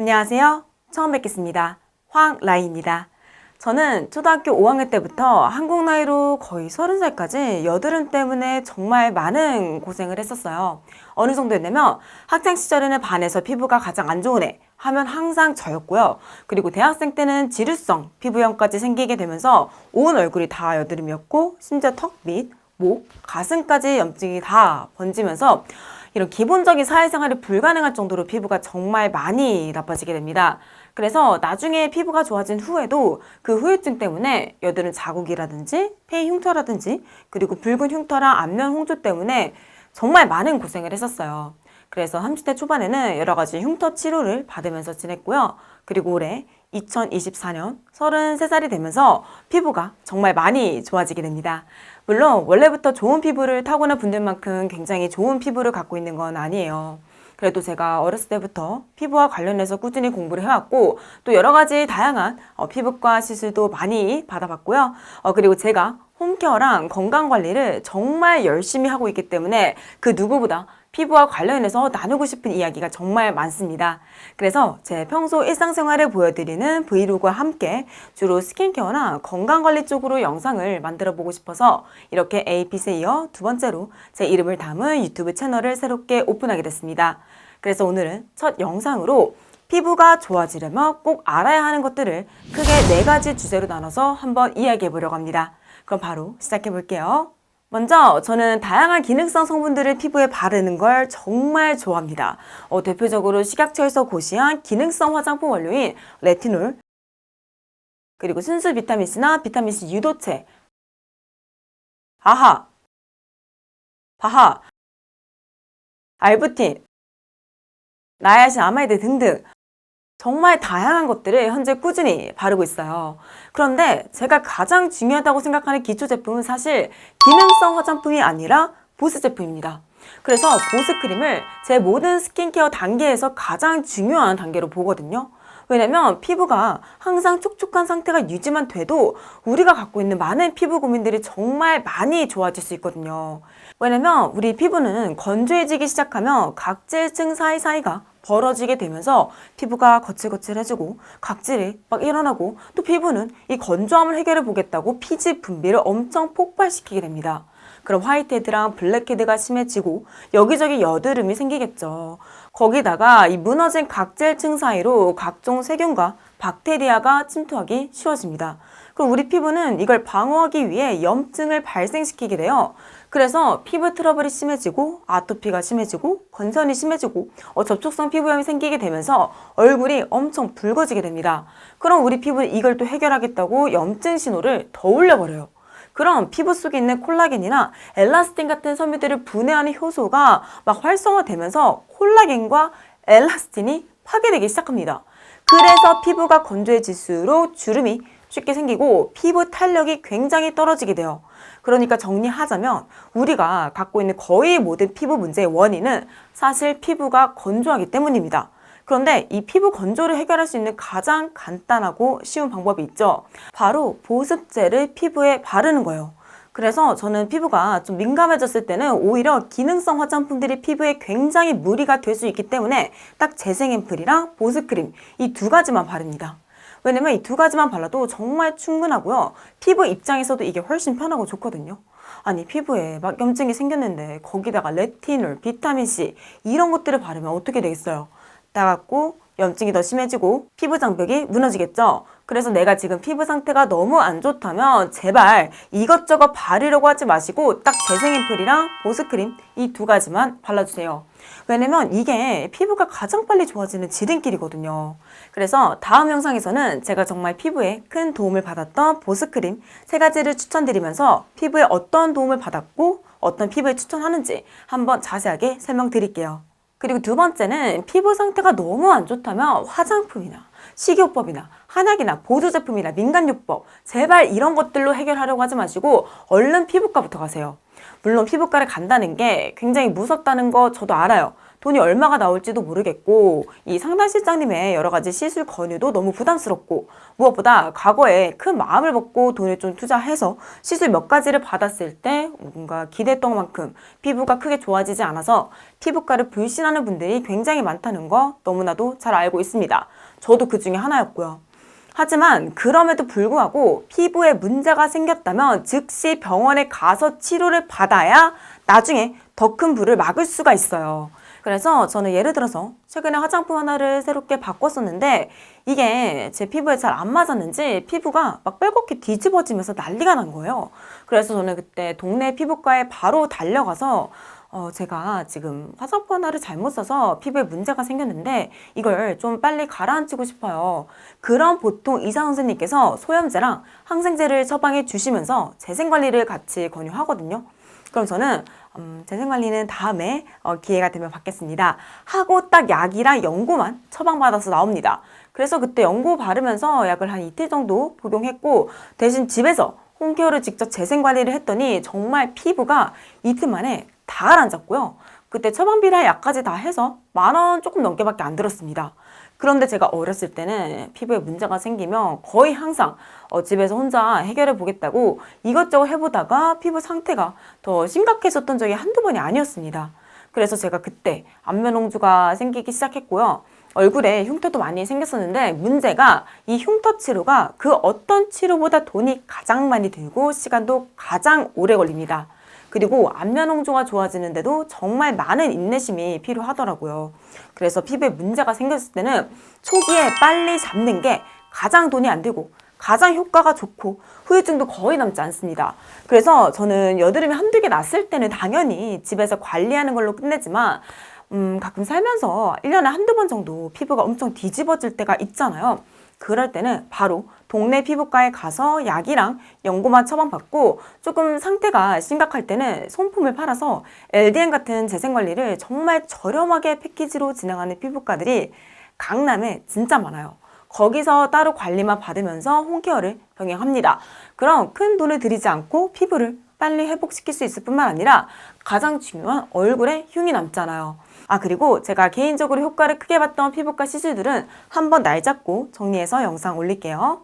안녕하세요. 처음 뵙겠습니다. 황라이입니다. 저는 초등학교 5학년 때부터 한국 나이로 거의 30살까지 여드름 때문에 정말 많은 고생을 했었어요. 어느 정도였냐면 학창 시절에는 반에서 피부가 가장 안 좋은 애 하면 항상 저였고요. 그리고 대학생 때는 지루성 피부염까지 생기게 되면서 온 얼굴이 다 여드름이었고 심지어 턱 밑, 목, 가슴까지 염증이 다 번지면서 이런 기본적인 사회생활이 불가능할 정도로 피부가 정말 많이 나빠지게 됩니다. 그래서 나중에 피부가 좋아진 후에도 그 후유증 때문에 여드름 자국이라든지 폐 흉터라든지 그리고 붉은 흉터랑 안면 홍조 때문에 정말 많은 고생을 했었어요. 그래서 30대 초반에는 여러 가지 흉터 치료를 받으면서 지냈고요. 그리고 올해 2024년 33살이 되면서 피부가 정말 많이 좋아지게 됩니다. 물론 원래부터 좋은 피부를 타고난 분들만큼 굉장히 좋은 피부를 갖고 있는 건 아니에요. 그래도 제가 어렸을 때부터 피부와 관련해서 꾸준히 공부를 해왔고 또 여러 가지 다양한 피부과 시술도 많이 받아봤고요. 그리고 제가 홈케어랑 건강관리를 정말 열심히 하고 있기 때문에 그 누구보다 피부와 관련해서 나누고 싶은 이야기가 정말 많습니다. 그래서 제 평소 일상생활을 보여드리는 브이로그와 함께 주로 스킨케어나 건강관리 쪽으로 영상을 만들어 보고 싶어서 이렇게 에이핏에 이어 두 번째로 제 이름을 담은 유튜브 채널을 새롭게 오픈하게 됐습니다. 그래서 오늘은 첫 영상으로 피부가 좋아지려면 꼭 알아야 하는 것들을 크게 4가지 주제로 나눠서 한번 이야기해 보려고 합니다. 그럼 바로 시작해 볼게요. 먼저 저는 다양한 기능성 성분들을 피부에 바르는 걸 정말 좋아합니다. 대표적으로 식약처에서 고시한 기능성 화장품 원료인 레티놀, 그리고 순수 비타민C나 비타민C 유도체, 아하, 바하, 알부틴, 나야신 아마이드 등등 정말 다양한 것들을 현재 꾸준히 바르고 있어요. 그런데 제가 가장 중요하다고 생각하는 기초 제품은 사실 기능성 화장품이 아니라 보습 제품입니다. 그래서 보습 크림을 제 모든 스킨케어 단계에서 가장 중요한 단계로 보거든요. 왜냐면 피부가 항상 촉촉한 상태가 유지만 돼도 우리가 갖고 있는 많은 피부 고민들이 정말 많이 좋아질 수 있거든요. 왜냐면 우리 피부는 건조해지기 시작하면 각질층 사이사이가 벌어지게 되면서 피부가 거칠거칠해지고 각질이 막 일어나고 또 피부는 이 건조함을 해결해 보겠다고 피지 분비를 엄청 폭발시키게 됩니다. 그럼 화이트헤드랑 블랙헤드가 심해지고 여기저기 여드름이 생기겠죠. 거기다가 이 무너진 각질층 사이로 각종 세균과 박테리아가 침투하기 쉬워집니다. 그럼 우리 피부는 이걸 방어하기 위해 염증을 발생시키게 돼요. 그래서 피부 트러블이 심해지고 아토피가 심해지고 건선이 심해지고 접촉성 피부염이 생기게 되면서 얼굴이 엄청 붉어지게 됩니다. 그럼 우리 피부는 이걸 또 해결하겠다고 염증 신호를 더 올려버려요. 그럼 피부 속에 있는 콜라겐이나 엘라스틴 같은 섬유들을 분해하는 효소가 막 활성화되면서 콜라겐과 엘라스틴이 파괴되기 시작합니다. 그래서 피부가 건조해질수록 주름이 쉽게 생기고 피부 탄력이 굉장히 떨어지게 돼요. 그러니까 정리하자면 우리가 갖고 있는 거의 모든 피부 문제의 원인은 사실 피부가 건조하기 때문입니다. 그런데 이 피부 건조를 해결할 수 있는 가장 간단하고 쉬운 방법이 있죠. 바로 보습제를 피부에 바르는 거예요. 그래서 저는 피부가 좀 민감해졌을 때는 오히려 기능성 화장품들이 피부에 굉장히 무리가 될 수 있기 때문에 딱 재생 앰플이랑 보습크림 이 2가지만 바릅니다. 왜냐면 이 2가지만 발라도 정말 충분하고요. 피부 입장에서도 이게 훨씬 편하고 좋거든요. 아니 피부에 막 염증이 생겼는데 거기다가 레티놀, 비타민C 이런 것들을 바르면 어떻게 되겠어요? 따갑고 염증이 더 심해지고 피부 장벽이 무너지겠죠. 그래서 내가 지금 피부 상태가 너무 안 좋다면 제발 이것저것 바르려고 하지 마시고 딱 재생 앰플이랑 보습크림 이 2가지만 발라주세요. 왜냐면 이게 피부가 가장 빨리 좋아지는 지름길이거든요. 그래서 다음 영상에서는 제가 정말 피부에 큰 도움을 받았던 보습크림 3가지를 추천드리면서 피부에 어떤 도움을 받았고 어떤 피부에 추천하는지 한번 자세하게 설명드릴게요. 그리고 2번째는 피부 상태가 너무 안 좋다면 화장품이나 식이요법이나 한약이나 보조제품이나 민간요법 제발 이런 것들로 해결하려고 하지 마시고 얼른 피부과부터 가세요. 물론 피부과를 간다는 게 굉장히 무섭다는 거 저도 알아요. 돈이 얼마가 나올지도 모르겠고 이 상담실장님의 여러 가지 시술 권유도 너무 부담스럽고 무엇보다 과거에 큰 마음을 먹고 돈을 좀 투자해서 시술 몇 가지를 받았을 때 뭔가 기대했던 만큼 피부가 크게 좋아지지 않아서 피부과를 불신하는 분들이 굉장히 많다는 거 너무나도 잘 알고 있습니다. 저도 그 중에 하나였고요. 하지만 그럼에도 불구하고 피부에 문제가 생겼다면 즉시 병원에 가서 치료를 받아야 나중에 더 큰 불을 막을 수가 있어요. 그래서 저는 예를 들어서 최근에 화장품 하나를 새롭게 바꿨었는데 이게 제 피부에 잘 안 맞았는지 피부가 막 빨갛게 뒤집어지면서 난리가 난 거예요. 그래서 저는 그때 동네 피부과에 바로 달려가서 제가 지금 화장품 하나를 잘못 써서 피부에 문제가 생겼는데 이걸 좀 빨리 가라앉히고 싶어요. 그럼 보통 의사 선생님께서 소염제랑 항생제를 처방해 주시면서 재생관리를 같이 권유하거든요. 그럼 저는 재생관리는 다음에 기회가 되면 받겠습니다 하고 딱 약이랑 연고만 처방받아서 나옵니다. 그래서 그때 연고 바르면서 약을 한 이틀 정도 복용했고 대신 집에서 홈케어를 직접 재생관리를 했더니 정말 피부가 이틀 만에 다 가라앉았고요. 그때 처방비랑 약까지 다 해서 10,000원 조금 넘게밖에 안 들었습니다. 그런데 제가 어렸을 때는 피부에 문제가 생기면 거의 항상 집에서 혼자 해결해 보겠다고 이것저것 해보다가 피부 상태가 더 심각해졌던 적이 한두 번이 아니었습니다. 그래서 제가 그때 안면홍조가 생기기 시작했고요. 얼굴에 흉터도 많이 생겼었는데 문제가 이 흉터 치료가 그 어떤 치료보다 돈이 가장 많이 들고 시간도 가장 오래 걸립니다. 그리고 안면홍조가 좋아지는데도 정말 많은 인내심이 필요하더라고요. 그래서 피부에 문제가 생겼을 때는 초기에 빨리 잡는 게 가장 돈이 안 들고 가장 효과가 좋고 후유증도 거의 남지 않습니다. 그래서 저는 여드름이 한두 개 났을 때는 당연히 집에서 관리하는 걸로 끝내지만 가끔 살면서 1년에 한두 번 정도 피부가 엄청 뒤집어질 때가 있잖아요. 그럴 때는 바로 동네 피부과에 가서 약이랑 연고만 처방받고 조금 상태가 심각할 때는 손품을 팔아서 LDN 같은 재생관리를 정말 저렴하게 패키지로 진행하는 피부과들이 강남에 진짜 많아요. 거기서 따로 관리만 받으면서 홈케어를 병행합니다. 그럼 큰 돈을 들이지 않고 피부를 빨리 회복시킬 수 있을 뿐만 아니라 가장 중요한 얼굴에 흉이 남잖아요. 그리고 제가 개인적으로 효과를 크게 봤던 피부과 시술들은 한번 날 잡고 정리해서 영상 올릴게요.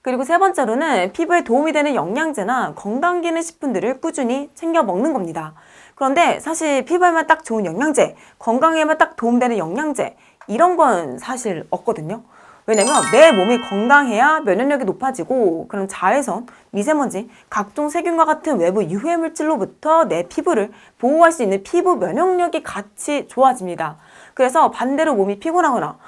그리고 세 번째로는 피부에 도움이 되는 영양제나 건강기능식품들을 꾸준히 챙겨 먹는 겁니다. 그런데 사실 피부에만 딱 좋은 영양제, 건강에만 딱 도움되는 영양제 이런 건 사실 없거든요. 왜냐면 내 몸이 건강해야 면역력이 높아지고 그럼 자외선, 미세먼지, 각종 세균과 같은 외부 유해 물질로부터 내 피부를 보호할 수 있는 피부 면역력이 같이 좋아집니다. 그래서 반대로 몸이 피곤하거나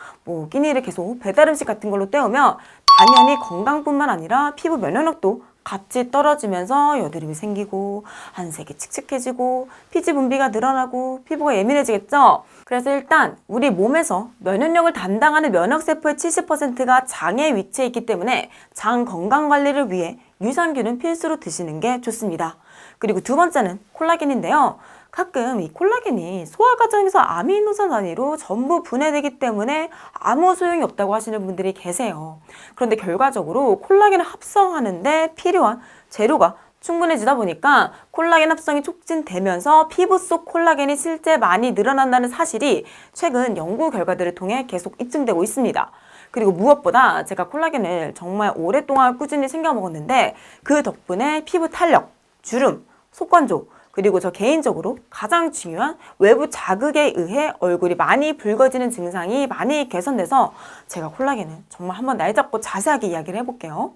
끼니를 계속 배달 음식 같은 걸로 때우면 당연히 건강뿐만 아니라 피부 면역력도 같이 떨어지면서 여드름이 생기고 한색이 칙칙해지고 피지 분비가 늘어나고 피부가 예민해지겠죠? 그래서 일단 우리 몸에서 면역력을 담당하는 면역세포의 70%가 장에 위치해 있기 때문에 장 건강관리를 위해 유산균은 필수로 드시는 게 좋습니다. 그리고 두 번째는 콜라겐인데요. 가끔 이 콜라겐이 소화 과정에서 아미노산 단위로 전부 분해되기 때문에 아무 소용이 없다고 하시는 분들이 계세요. 그런데 결과적으로 콜라겐을 합성하는데 필요한 재료가 충분해지다 보니까 콜라겐 합성이 촉진되면서 피부 속 콜라겐이 실제 많이 늘어난다는 사실이 최근 연구 결과들을 통해 계속 입증되고 있습니다. 그리고 무엇보다 제가 콜라겐을 정말 오랫동안 꾸준히 챙겨 먹었는데 그 덕분에 피부 탄력, 주름, 속건조, 그리고 저 개인적으로 가장 중요한 외부 자극에 의해 얼굴이 많이 붉어지는 증상이 많이 개선돼서 제가 콜라겐을 정말 한번 날 잡고 자세하게 이야기를 해볼게요.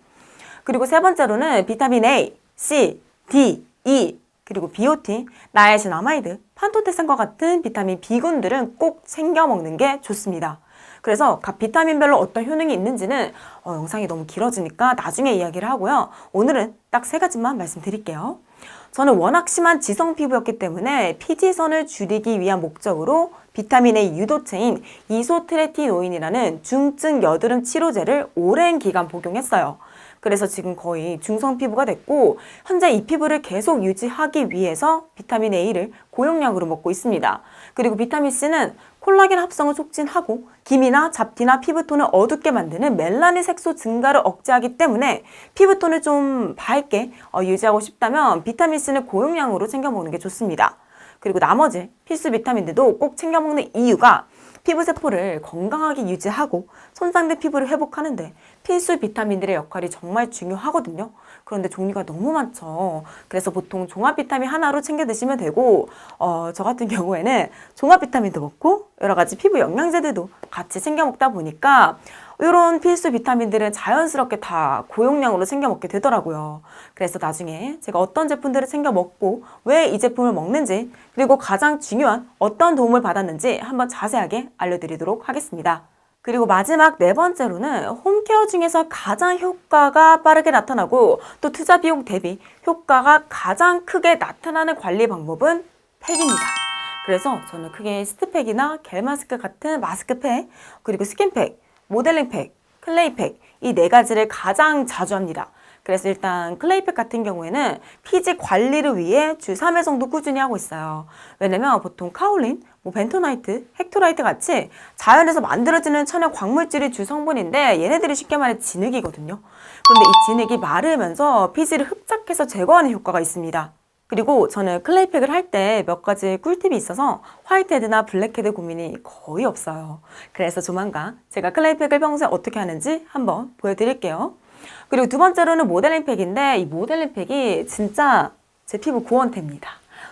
그리고 세 번째로는 비타민 A, C, D, E, 그리고 비오틴, 나야신아마이드, 판토테산과 같은 비타민 B군들은 꼭 챙겨 먹는 게 좋습니다. 그래서 각 비타민별로 어떤 효능이 있는지는 영상이 너무 길어지니까 나중에 이야기를 하고요. 오늘은 딱 3가지만 말씀드릴게요. 저는 워낙 심한 지성 피부였기 때문에 피지선을 줄이기 위한 목적으로 비타민 A 유도체인 이소트레티노인이라는 중증 여드름 치료제를 오랜 기간 복용했어요. 그래서 지금 거의 중성 피부가 됐고 현재 이 피부를 계속 유지하기 위해서 비타민 A를 고용량으로 먹고 있습니다. 그리고 비타민 C는 콜라겐 합성을 촉진하고 기미나 잡티나 피부톤을 어둡게 만드는 멜라닌 색소 증가를 억제하기 때문에 피부톤을 좀 밝게 유지하고 싶다면 비타민 C는 고용량으로 챙겨 먹는 게 좋습니다. 그리고 나머지 필수 비타민들도 꼭 챙겨 먹는 이유가 피부 세포를 건강하게 유지하고 손상된 피부를 회복하는데 필수 비타민들의 역할이 정말 중요하거든요. 그런데 종류가 너무 많죠. 그래서 보통 종합 비타민 하나로 챙겨 드시면 되고 저 같은 경우에는 종합 비타민도 먹고 여러 가지 피부 영양제들도 같이 챙겨 먹다 보니까 이런 필수 비타민들은 자연스럽게 다 고용량으로 챙겨 먹게 되더라고요. 그래서 나중에 제가 어떤 제품들을 챙겨 먹고 왜 이 제품을 먹는지 그리고 가장 중요한 어떤 도움을 받았는지 한번 자세하게 알려드리도록 하겠습니다. 그리고 마지막 네 번째로는 홈케어 중에서 가장 효과가 빠르게 나타나고 또 투자 비용 대비 효과가 가장 크게 나타나는 관리 방법은 팩입니다. 그래서 저는 크게 시트팩이나 겔마스크 같은 마스크팩, 그리고 스킨팩, 모델링팩, 클레이팩 이 네 가지를 가장 자주 합니다. 그래서 일단 클레이팩 같은 경우에는 피지 관리를 위해 주 3회 정도 꾸준히 하고 있어요. 왜냐면 보통 카올린, 벤토나이트, 헥토라이트 같이 자연에서 만들어지는 천연 광물질이 주 성분인데 얘네들이 쉽게 말해 진흙이거든요. 그런데 이 진흙이 마르면서 피지를 흡착해서 제거하는 효과가 있습니다. 그리고 저는 클레이팩을 할 때 몇 가지 꿀팁이 있어서 화이트헤드나 블랙헤드 고민이 거의 없어요. 그래서 조만간 제가 클레이팩을 평소에 어떻게 하는지 한번 보여드릴게요. 그리고 두 번째로는 모델링팩인데 이 모델링팩이 진짜 제 피부 구원템입니다.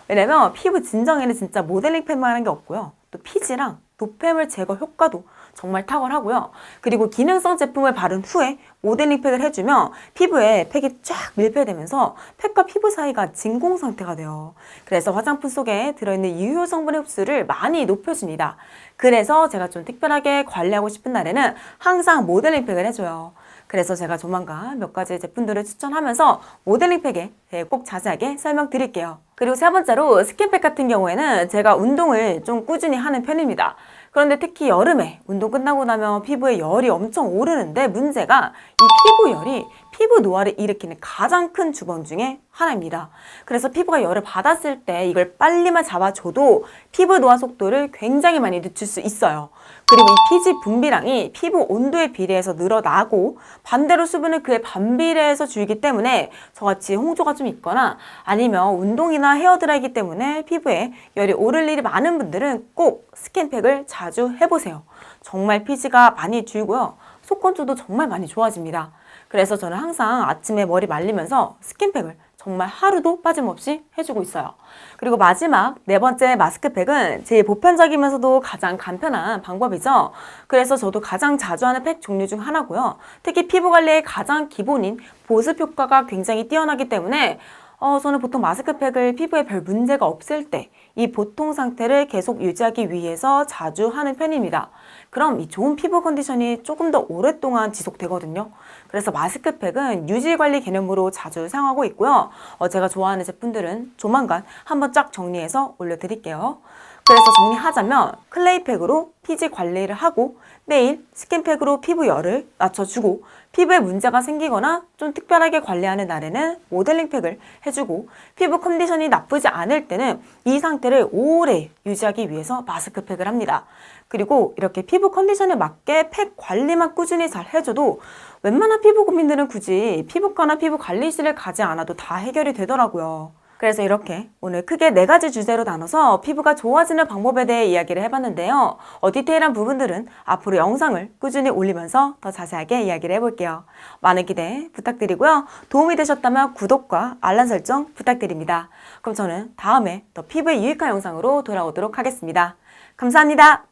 왜냐면 피부 진정에는 진짜 모델링팩만 하는 게 없고요. 또 피지랑 노폐물 제거 효과도 정말 탁월하고요. 그리고 기능성 제품을 바른 후에 모델링팩을 해주면 피부에 팩이 쫙 밀폐되면서 팩과 피부 사이가 진공 상태가 돼요. 그래서 화장품 속에 들어있는 유효 성분의 흡수를 많이 높여줍니다. 그래서 제가 좀 특별하게 관리하고 싶은 날에는 항상 모델링팩을 해줘요. 그래서 제가 조만간 몇 가지 제품들을 추천하면서 모델링팩에 대해 꼭 자세하게 설명드릴게요. 그리고 세 번째로 스킨팩 같은 경우에는 제가 운동을 좀 꾸준히 하는 편입니다. 그런데 특히 여름에 운동 끝나고 나면 피부에 열이 엄청 오르는데 문제가 이 피부열이 피부 노화를 일으키는 가장 큰 주범 중에 하나입니다. 그래서 피부가 열을 받았을 때 이걸 빨리만 잡아줘도 피부 노화 속도를 굉장히 많이 늦출 수 있어요. 그리고 이 피지 분비량이 피부 온도에 비례해서 늘어나고 반대로 수분은 그에 반비례해서 줄기 때문에 저같이 홍조가 좀 있거나 아니면 운동이나 헤어드라이기 때문에 피부에 열이 오를 일이 많은 분들은 꼭 스킨팩을 자주 해보세요. 정말 피지가 많이 줄고요. 속건조도 정말 많이 좋아집니다. 그래서 저는 항상 아침에 머리 말리면서 스킨팩을 정말 하루도 빠짐없이 해주고 있어요. 그리고 마지막 네 번째 마스크팩은 제일 보편적이면서도 가장 간편한 방법이죠. 그래서 저도 가장 자주 하는 팩 종류 중 하나고요. 특히 피부 관리의 가장 기본인 보습 효과가 굉장히 뛰어나기 때문에 저는 보통 마스크팩을 피부에 별 문제가 없을 때 이 보통 상태를 계속 유지하기 위해서 자주 하는 편입니다. 그럼 이 좋은 피부 컨디션이 조금 더 오랫동안 지속되거든요. 그래서 마스크팩은 유지관리 개념으로 자주 사용하고 있고요. 제가 좋아하는 제품들은 조만간 한번 쫙 정리해서 올려드릴게요. 그래서 정리하자면 클레이팩으로 피지 관리를 하고 매일 스킨팩으로 피부 열을 낮춰주고 피부에 문제가 생기거나 좀 특별하게 관리하는 날에는 모델링팩을 해주고 피부 컨디션이 나쁘지 않을 때는 이 상태를 오래 유지하기 위해서 마스크팩을 합니다. 그리고 이렇게 피부 컨디션에 맞게 팩 관리만 꾸준히 잘 해줘도 웬만한 피부 고민들은 굳이 피부과나 피부 관리실을 가지 않아도 다 해결이 되더라고요. 그래서 이렇게 오늘 크게 네 가지 주제로 나눠서 피부가 좋아지는 방법에 대해 이야기를 해봤는데요. 디테일한 부분들은 앞으로 영상을 꾸준히 올리면서 더 자세하게 이야기를 해볼게요. 많은 기대 부탁드리고요. 도움이 되셨다면 구독과 알람 설정 부탁드립니다. 그럼 저는 다음에 더 피부에 유익한 영상으로 돌아오도록 하겠습니다. 감사합니다.